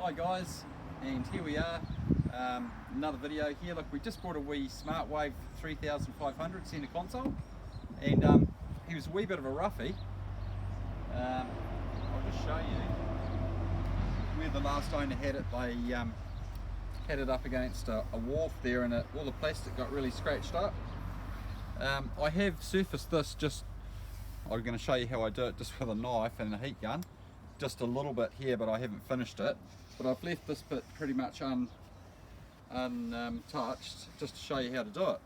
Hi guys, and here we are, another video here. Look, we just bought a wee smartwave 3500 centre console, and he was a wee bit of a roughie. I'll just show you where the last owner had it. They had it up against a wharf there, and all the plastic got really scratched up. I have surfaced this I'm going to show you how I do it just with a knife and a heat gun. Just a little bit here, but I haven't finished it. But I've left this bit pretty much untouched, just to show you how to do it.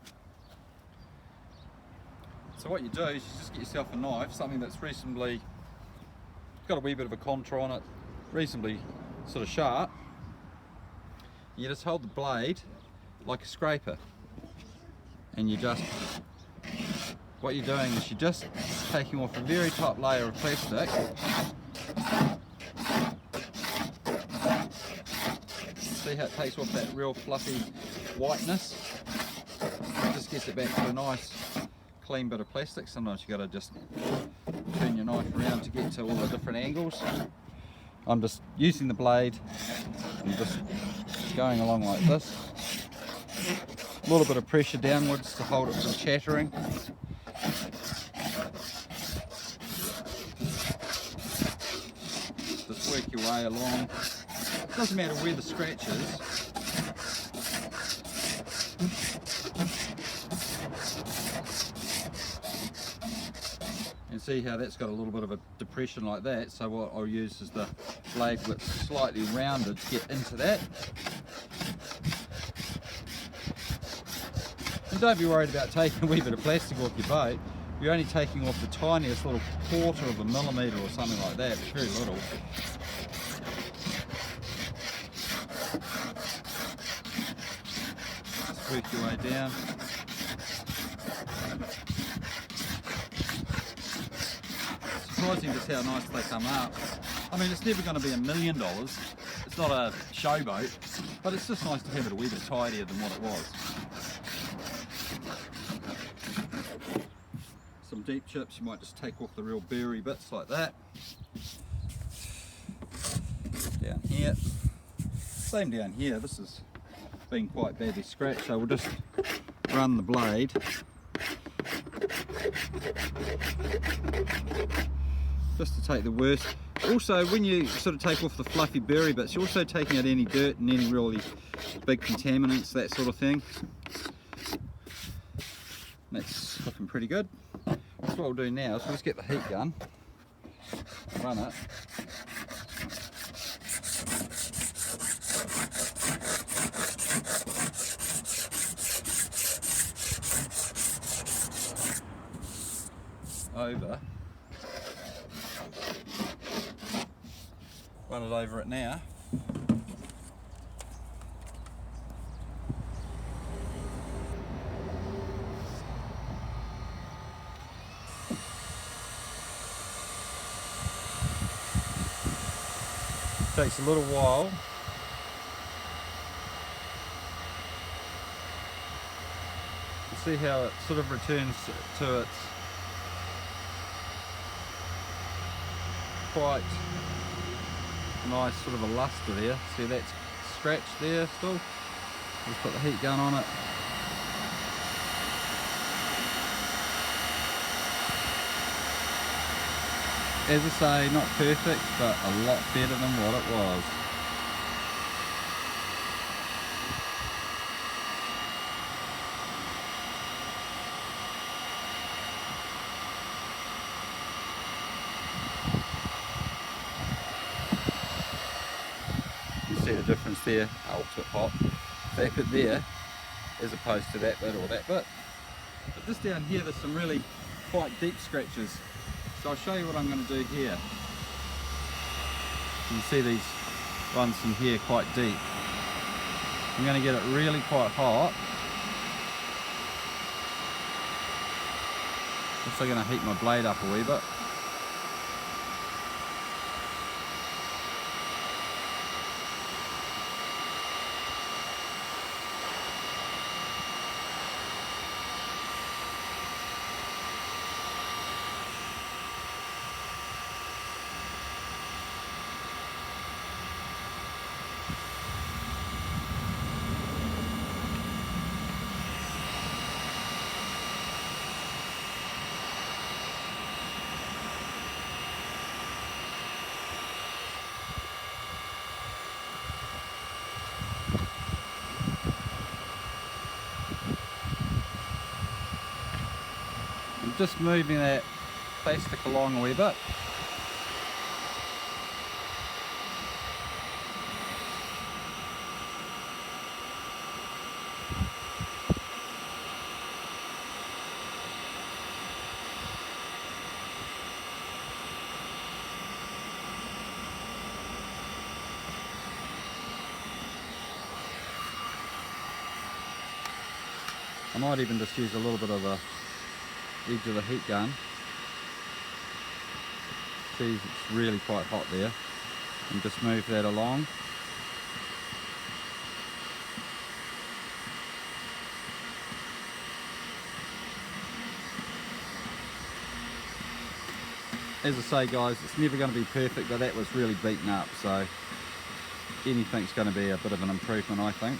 So what you do is you just get yourself a knife, something that's reasonably got a wee bit of a contour on it, reasonably sort of sharp. You just hold the blade like a scraper, and what you're doing is you're just taking off a very top layer of plastic. See how it takes off that real fluffy whiteness? It just gets it back to a nice clean bit of plastic. Sometimes you got to just turn your knife around to get to all the different angles. I'm just using the blade and just going along like this. A little bit of pressure downwards to hold it from chattering. Just work your way along. Doesn't matter where the scratch is. And see how that's got a little bit of a depression like that. So what I'll use is the blade that's slightly rounded to get into that. And don't be worried about taking a wee bit of plastic off your boat. You're only taking off the tiniest little quarter of a millimetre or something like that. It's very little. Just work your way down. Surprising just how nice they come up. I mean, it's never going to be $1 million. It's not a showboat, but it's just nice to have it a wee bit tidier than what it was. Some deep chips, you might just take off the real burry bits like that. Down here, same down here. This has been quite badly scratched, so we'll just run the blade just to take the worst. Also, when you sort of take off the fluffy burry bits, you're also taking out any dirt and any really big contaminants, that sort of thing. That's looking pretty good. So what we'll do now is we'll just get the heat gun, run it, run it over it now. Takes a little while. You see how it sort of returns to its quite nice sort of a luster there. See that's scratched there still? Just put the heat gun on it. As I say, not perfect, but a lot better than what it was. You see the difference there, ultra hot. That bit there, as opposed to that bit or that bit. But this down here, there's some really quite deep scratches. So I'll show you what I'm going to do here. You can see these ones from here quite deep. I'm going to get it really quite hot. Also going to heat my blade up a wee bit. just moving that plastic along a wee bit. I might even just use a little bit of the edge of the heat gun. See, it's really quite hot there. And just move that along. As I say guys, it's never going to be perfect, but that was really beaten up, so anything's going to be a bit of an improvement, I think.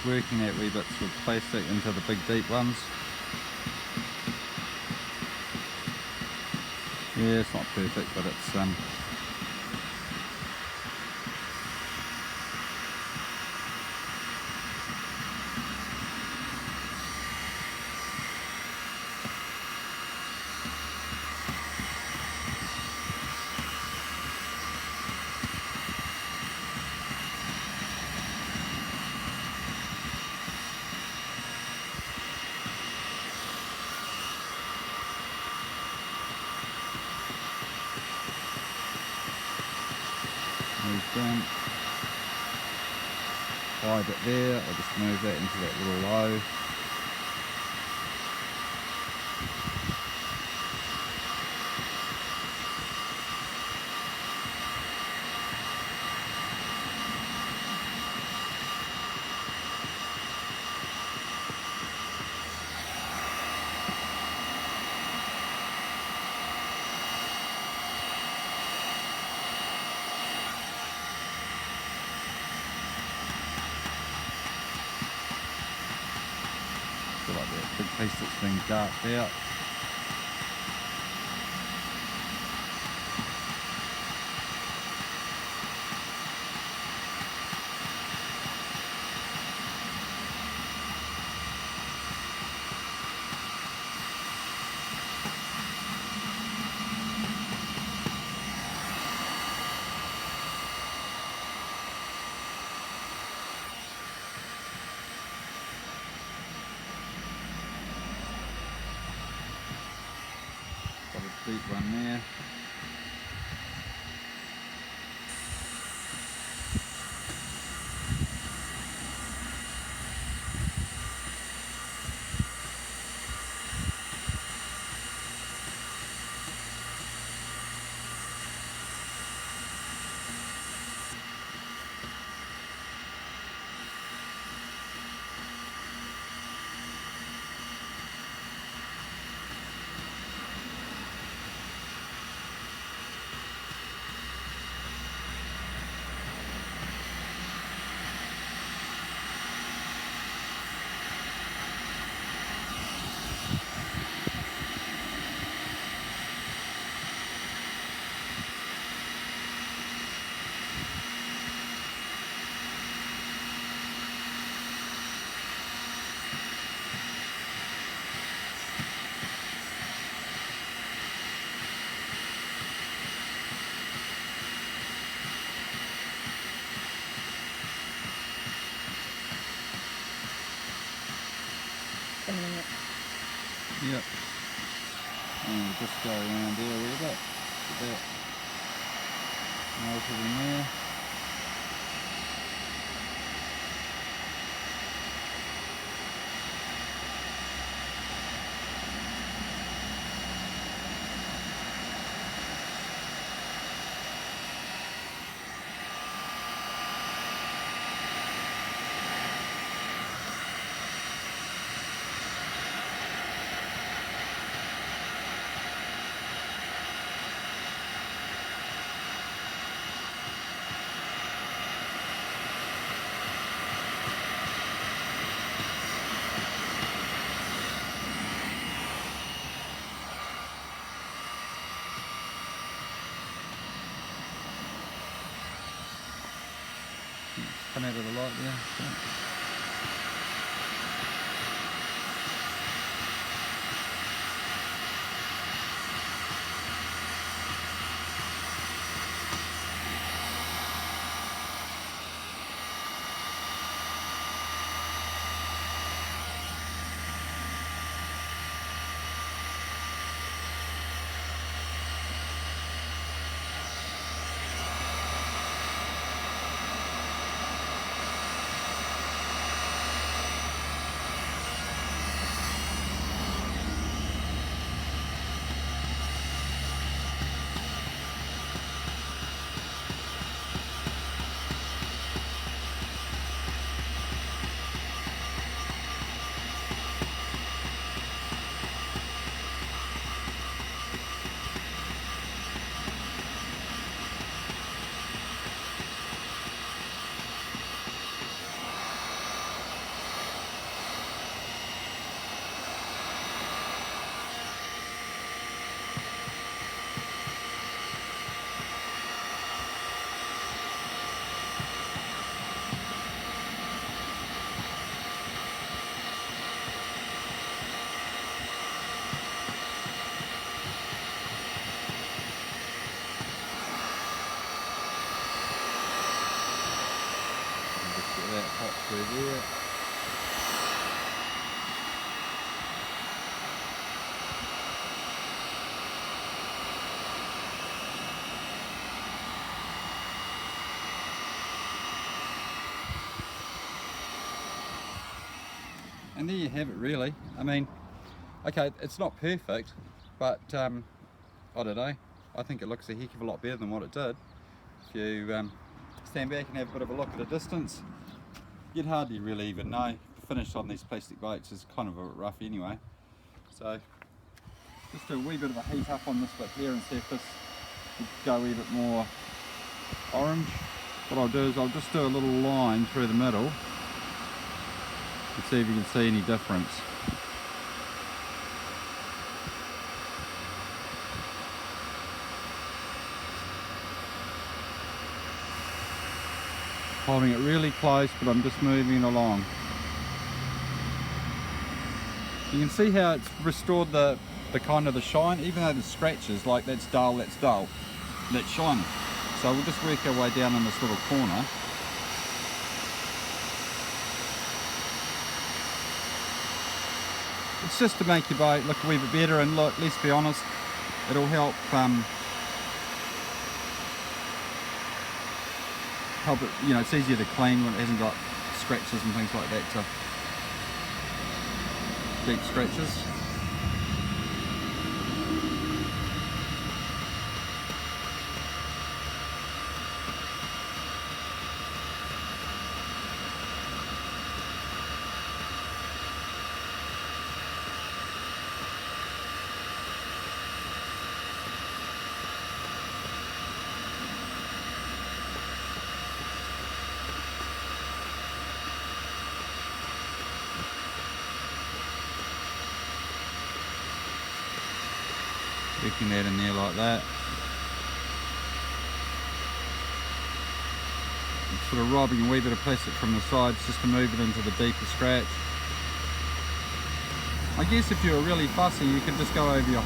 Working out wee bits of plastic into the big deep ones. Yeah, it's not perfect, but it's done. Hide it there, I'll just move that into that little low. Like that big piece that's been darked out. Deep one there. Yep. And just go around there a little bit. Get that melted in there. Come out of the light there. So. That hot through there. And there you have it really. I mean, okay, it's not perfect, but I don't know, I think it looks a heck of a lot better than what it did. If you stand back and have a bit of a look at a distance, you'd hardly really even know. The finish on these plastic boats is kind of a bit rough anyway. So just do a wee bit of a heat up on this bit here and see if this would go a wee bit more orange. What I'll do is I'll just do a little line through the middle and see if you can see any difference. Holding it really close, but I'm just moving along. You can see how it's restored the kind of the shine, even though the scratches, like that's dull, that's shiny. So we'll just work our way down in this little corner. It's just to make your boat look a wee bit better, and look, let's be honest, it'll help it, you know, it's easier to clean when it hasn't got scratches and things like that, deep scratches. Working that in there like that. And sort of robbing a wee bit of plastic from the sides just to move it into the deeper scratch. I guess if you were really fussy, you could just go over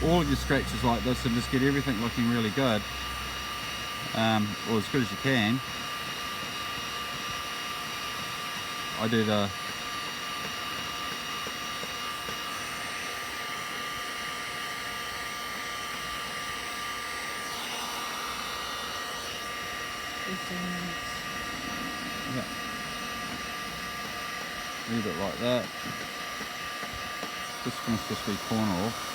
all of your scratches like this and just get everything looking really good, or as good as you can. I do the yeah, leave it like that. Just finish this wee corner off.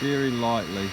very lightly.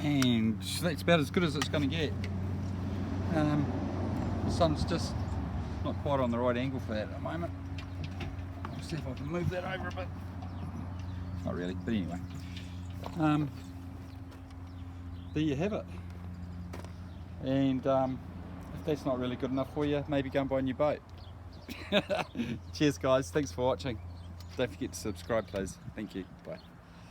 And that's about as good as it's going to get. The sun's just not quite on the right angle for that at the moment. I'll see if I can move that over a bit. Not really, but anyway. There you have it. And if that's not really good enough for you, maybe go and buy a new boat. Cheers guys, thanks for watching. Don't forget to subscribe please. Thank you, bye.